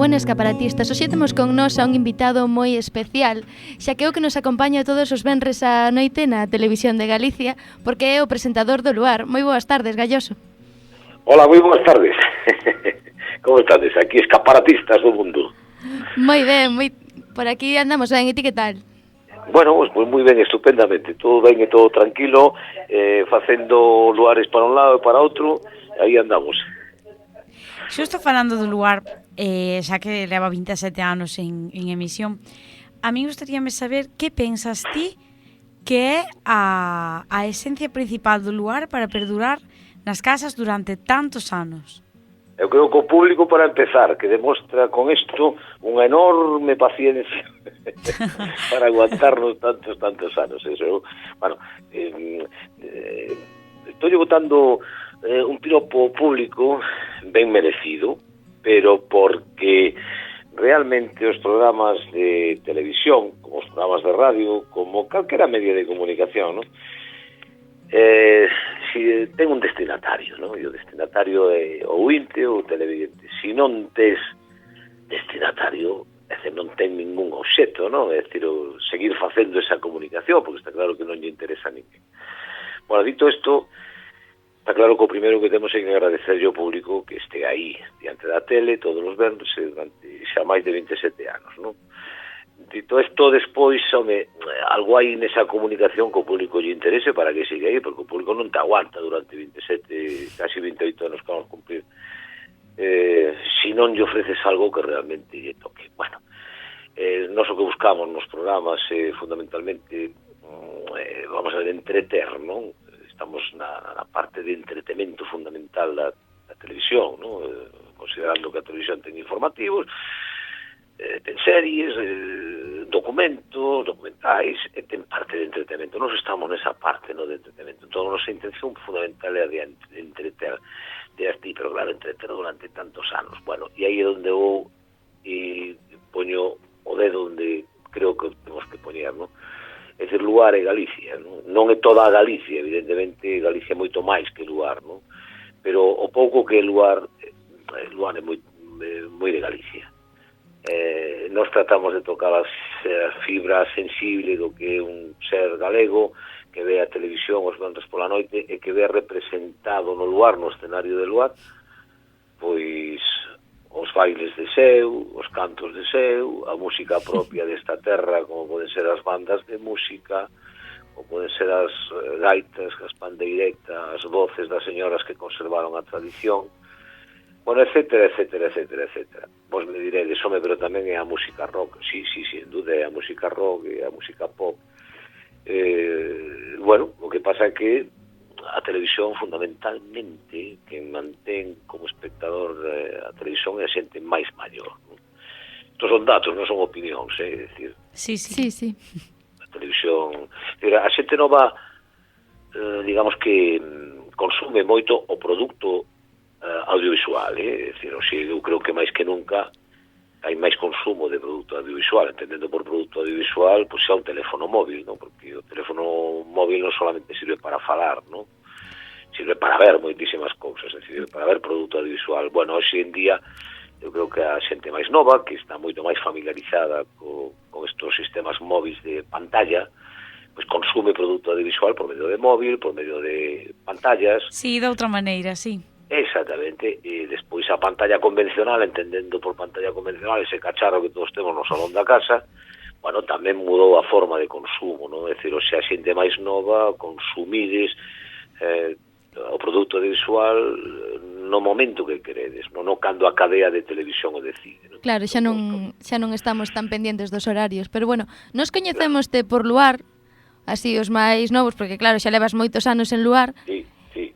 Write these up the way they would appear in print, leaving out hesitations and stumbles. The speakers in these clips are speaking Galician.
Bueno, escaparatistas, hoxe temos con nós a un invitado moi especial, xa que é o que nos acompaña todos os venres á noite na Televisión de Galicia, porque é o presentador do Luar. Moi boas tardes, Galloso. Hola, moi boas tardes. Como estades? Aquí escaparatistas do mundo. Moi ben, por aquí andamos ben, e ti que tal? Bueno, pues moi ben, estupendamente. Todo ben e todo tranquilo, facendo luares para un lado e para outro, aí andamos. Xusto falando do Luar, xa que leva 27 anos en emisión, a mí gustaríame saber que pensas ti que é a esencia principal do Luar para perdurar nas casas durante tantos anos. Eu creo que o público, para empezar, que demostra con isto unha enorme paciencia para aguantarnos tantos anos. Eso, bueno, estou votando un piropo público ben merecido, pero porque realmente os programas de televisión, como os programas de radio, como calquera medio de comunicación, ¿no? Si ten un destinatario, ¿no? E o destinatario é o ointe ou o televidente. Si non tes destinatario, é dicir, non ten ningún obxecto, ¿no? É dicir, seguir facendo esa comunicación, porque está claro que non lle interesa a ninguén. Bueno, dito isto, está claro que o primeiro que temos é que agradecerlle ao público que este aí, diante da tele, todos os venres, durante xa máis de 27 anos, non? Dito isto, despois, home, algo hai nesa comunicación que o público lle interese para que siga aí, porque o público non te aguanta durante 27, casi 28 anos que vamos a cumplir, si non lle ofreces algo que realmente lle toque. Bueno, nós o que buscamos nos programas, fundamentalmente, vamos a ver, entreter, non? Estamos na parte de entretemento fundamental da televisión, non? Considerando que a televisión ten informativos, ten series, documentais, e ten parte de entretenimento. Nós estamos nesa parte, no, de entretenimento. Entón, a nosa intención fundamental é a de entreter, pero claro, entreter durante tantos anos. Bueno, e aí é onde eu poño o dedo onde creo que temos que poñer, non? É dicir, Luar é Galicia, non é toda a Galicia, evidentemente Galicia é moito máis que Luar, non? Pero o pouco que é Luar é moi de Galicia. Nós tratamos de tocar a fibra sensible do que é un ser galego que ve a televisión os venres pola noite e que ve representado no Luar, no escenario de Luar, pois os bailes de seu, os cantos de seu, a música propia desta terra, como poden ser as bandas de música, como poden ser as gaitas, as pandeiretas, as voces das señoras que conservaron a tradición, bueno, etcétera, etcétera, etcétera, etcétera. Vos me diredes, home, pero tamén é a música rock. Sí, en duda é a música rock, é a música pop. Bueno, o que pasa é que a televisión, fundamentalmente, quen mantén como espectador a televisión é a xente máis maior. Estos son datos, non son opinións, é dicir. Sí. A televisión... A xente nova, digamos que consume moito o produto audiovisual, é dicir, eu creo que máis que nunca hai máis consumo de produto audiovisual, entendendo por produto audiovisual, pois xa un teléfono móvil, non? Porque o teléfono móvil non solamente sirve para falar, non? Sirve para ver moitísimas cousas, é dicir, para ver produto audiovisual. Bueno, hoxe en día, eu creo que a xente máis nova, que está moito máis familiarizada con estos sistemas móviles de pantalla, pois consume produto audiovisual por medio de móvil, por medio de pantallas. Sí, de outra maneira, sí. Exactamente, e despois a pantalla convencional, entendendo por pantalla convencional ese cacharro que todos temos no salón da casa, bueno, tamén mudou a forma de consumo, non? É dicir, o sea, a xente máis nova consumides o produto audiovisual no momento que queredes, non cando a cadea de televisión o decide, non? Claro, xa non estamos tan pendientes dos horarios, pero bueno, nos coñecémoste por Luar, así os máis novos, porque claro, xa levas moitos anos en Luar. Sí.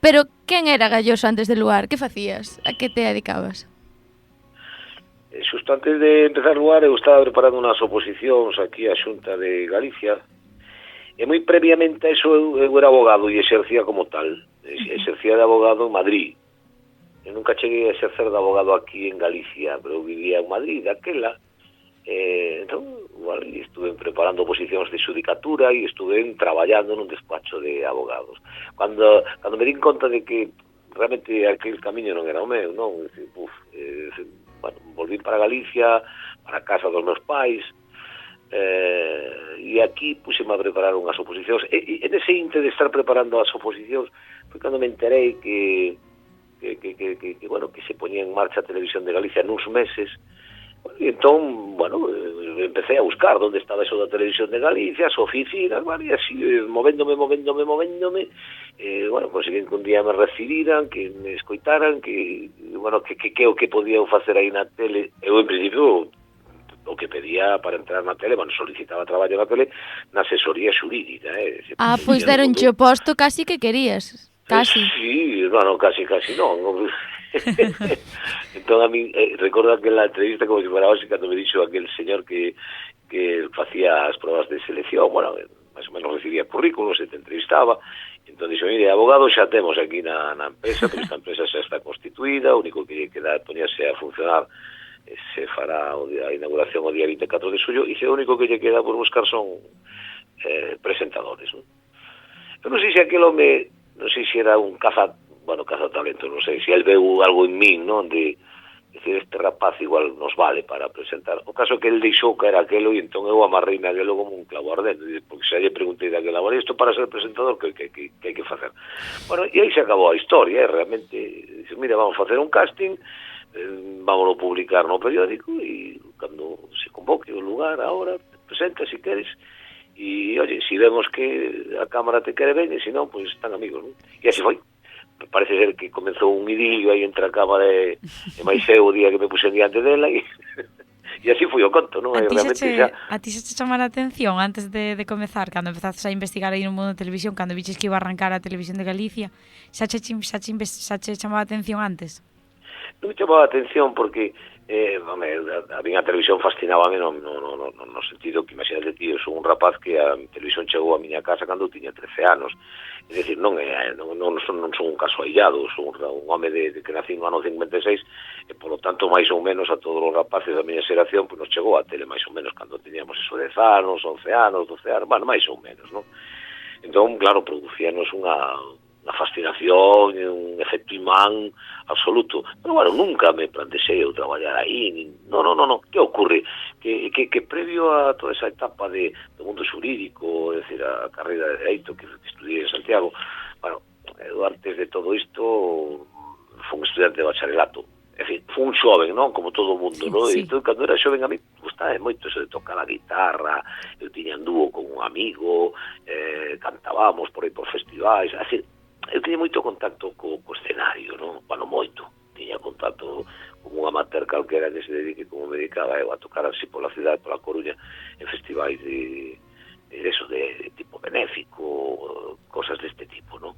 Pero quen era Galloso antes de Luar? Que facías? A que te dedicabas? Xusto antes de empezar Luar, eu estaba preparando unhas oposicións aquí á Xunta de Galicia, e moi previamente a eso eu era abogado e exercía como tal. Exercía de abogado en Madrid. Eu nunca cheguei a exercer de abogado aquí en Galicia, pero eu vivía en Madrid, daquela. Entón, bueno, estuve preparando oposicións de xudicatura e estuve traballando nun despacho de abogados. Cando me din conta de que realmente aquel camiño non era o meu, non? bueno, volvín para Galicia, para a casa dos meus pais, e aquí puseme a preparar unhas oposicións, e nese inte de estar preparando as oposicións foi cando me enterei que bueno, que se ponía en marcha a Televisión de Galicia nuns meses. E entón, bueno, empecé a buscar onde estaba eso da Televisión de Galicia, as oficinas, bueno, e así, movéndome, bueno, conseguín que un día me recibiran, que me escoitaran, que, bueno, que o que podía facer aí na tele. Eu, en principio, o que pedía para entrar na tele, bueno, solicitaba traballo na tele, na asesoría xurídica, Pois deronche o posto casi que querías, casi. Sí, bueno, casi non. Entón, a mí, recordo aquela entrevista como se fuera hoxe, cando me dixo aquel señor que facía as probas de selección, bueno, máis ou menos recibía currículos e te entrevistaba, entón dixo, mire, abogado xa temos aquí na empresa, pero esta empresa xa está constituída, o único que queda poñerse a funcionar, se fará a inauguración o día 24 de xullo, e o único que lle queda por buscar son presentadores, non? Eu non sei se aquel home, non sei se era un cazatalento, non sei, se el veu algo en min, non, de decir, este rapaz igual nos vale para presentar. O caso que el deixou que era aquelo, e entón eu amarrei aquelo como un clavo ardente, porque xa lle preguntei daquela, bueno, isto para ser presentador, que hai que facer? Bueno, e aí se acabou a historia, realmente, dice, mira, vamos a facer un casting, vámonos a publicar no periódico, e cando se convoque o lugar, ahora, presenta, si queres, e, oye, si vemos que a cámara te quere ben, e se non, pois están amigos, non? E así foi. Parece ser que comezou un idilio aí entre a cámara e máis eu o día que me puxen diante dela, e así foi o conto, non? A ti se te chamara a atención antes de comezar, cando empezaste a investigar aí no mundo da televisión, cando viches que iba a arrancar a Televisión de Galicia, xa che chamaba a atención antes? Non me chamaba a atención porque a mí a televisión fascinábame no sentido que, imagínate ti, eu son un rapaz que a televisión chegou a miña casa cando eu tiña 13 anos. É dicir, non son un caso aillado, son un home de que nací no ano 56, e polo tanto, máis ou menos, a todos os rapaces da miña xeración, pois nos chegou a tele máis ou menos cando teníamos eso 10 anos, 11 anos, 12 anos, bueno, máis ou menos, non? Entón, claro, producíanos unha fascinación, un efecto imán absoluto. Pero, bueno, nunca me plantexei eu traballar aí. No. Que ocurre? Que previo a toda esa etapa do mundo xurídico, é dicir, a carreira de Dereito que estudiei en Santiago, bueno, eu antes de todo isto fui un estudiante de bacharelato. En fin, fui un xoven, non? Como todo o mundo, non? Sí. E entón, cando era xoven, a mí gustaba moito eso de tocar a guitarra, eu tiña un dúo con un amigo, cantábamos por aí por festivais, así. Eu tiña moito contacto co escenario, non? Bueno, moito. Tiña contacto con un amateur calquera que se dedique como me dedicaba eu a tocar así pola cidade, pola Coruña, en festivais de tipo benéfico, cosas deste tipo, non?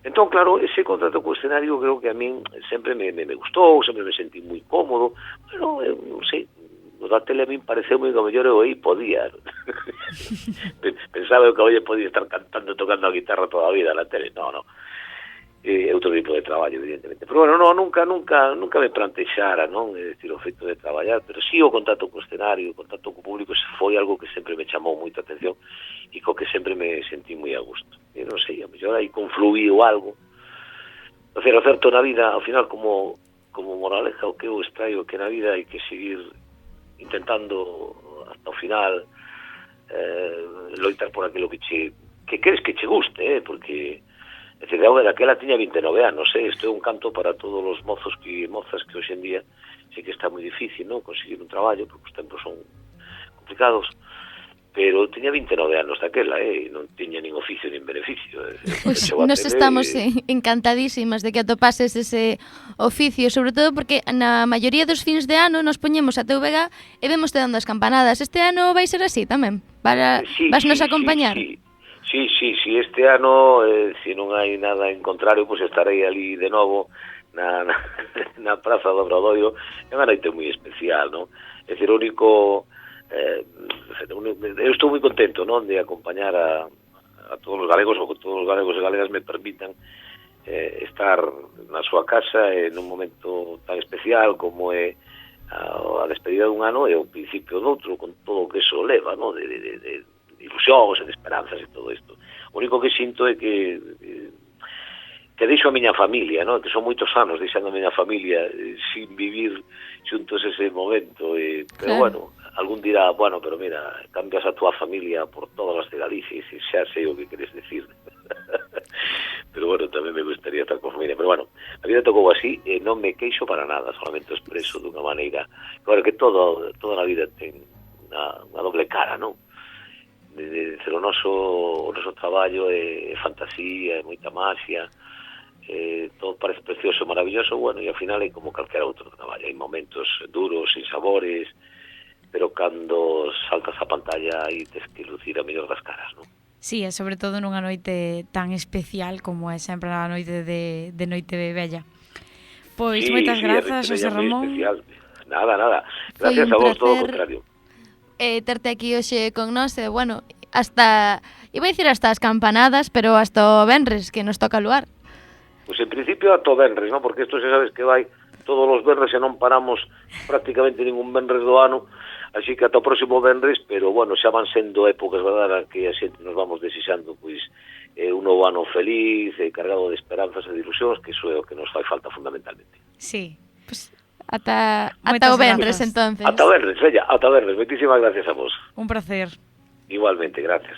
Entón, claro, ese contacto co escenario creo que a min sempre me gustou, sempre me sentí moi cómodo, pero eu non sei, o da tele a min pareceu moi que o mellor eu aí podía. Pensaba eu que hoxe podía estar cantando, tocando a guitarra toda a vida na tele, no. Outro tipo de traballo, evidentemente. Pero, bueno, nunca me plantexara, non? É dicir, o feito de traballar, pero sí o contacto co escenario, o contacto co público, foi algo que sempre me chamou moita atención e co que sempre me sentí moi a gusto. E non sei, a mellor aí confluíu algo. O certo na vida, ao final, como moraleja, o que eu extraio que na vida hai que seguir intentando hasta o final loitar por aquilo que queres que che guste, porque é dicir, daquela tiña 29 anos, isto é un canto para todos os mozos e mozas que hoxe en día sei que está moi difícil, non, conseguir un traballo porque os tempos son complicados, pero tiña 29 anos daquela, e non tiña nin oficio nin beneficio. Pois nos estamos encantadísimas de que atopases ese oficio, sobre todo porque na maioría dos fins de ano nos poñemos a TVG e vemos te dando as campanadas. Este ano vai ser así tamén? Vasnos acompañar? Sí, este ano, se non hai nada en contrario, pois estarei ali de novo na Praza do Obradoiro. É unha noite moi especial, non? É dicir, o único... eu estou moi contento, non, de acompañar a todos os galegos, ou que todos os galegos e galegas me permitan estar na súa casa en un momento tan especial como é a despedida dun ano e o principio doutro, con todo o que eso leva, non, de ilusións e de esperanzas e todo isto. O único que sinto é que que deixo a miña familia, non? Que son moitos anos deixando a miña familia sin vivir xuntos ese momento, pero bueno, algún dirá, bueno, pero mira, cambias a túa familia por todas as de Galicia, e xa sei o que queres decir. Pero bueno, tamén me gustaría estar con familia, pero bueno, a vida tocou así, e non me queixo para nada, solamente o expreso dunha maneira, claro que toda a vida ten unha doble cara, non? O noso traballo é fantasía, é moita magia, todo parece precioso, maravilloso, bueno, e ao final é como calquera outro traballo, hai momentos duros, sin sabores, pero cando saltas a pantalla aí tes que lucir a mellor das caras, non? Sí, e sobre todo nunha noite tan especial como é sempre a noite de Noite Bella. Pois moitas grazas, José Ramón. Nada. Gracias a vos, todo o contrario. Terte aquí hoxe con nós, bueno, hasta, iba a dicir hasta as campanadas, pero hasta o venres, que nos toca luar. Pois en principio hasta o venres, non? Porque isto xa sabes que vai todos os venres e non paramos prácticamente ningún venres do ano, así que ata o próximo venres, pero bueno, xa van sendo épocas, verdad, que a xente nos vamos desexando, pois, un novo ano feliz, cargado de esperanzas e de ilusións, que iso é o que nos fai falta fundamentalmente. Sí, pues ata o venres, entonces. Ata o venres, moitísimas gracias a vos. Un placer. Igualmente, gracias.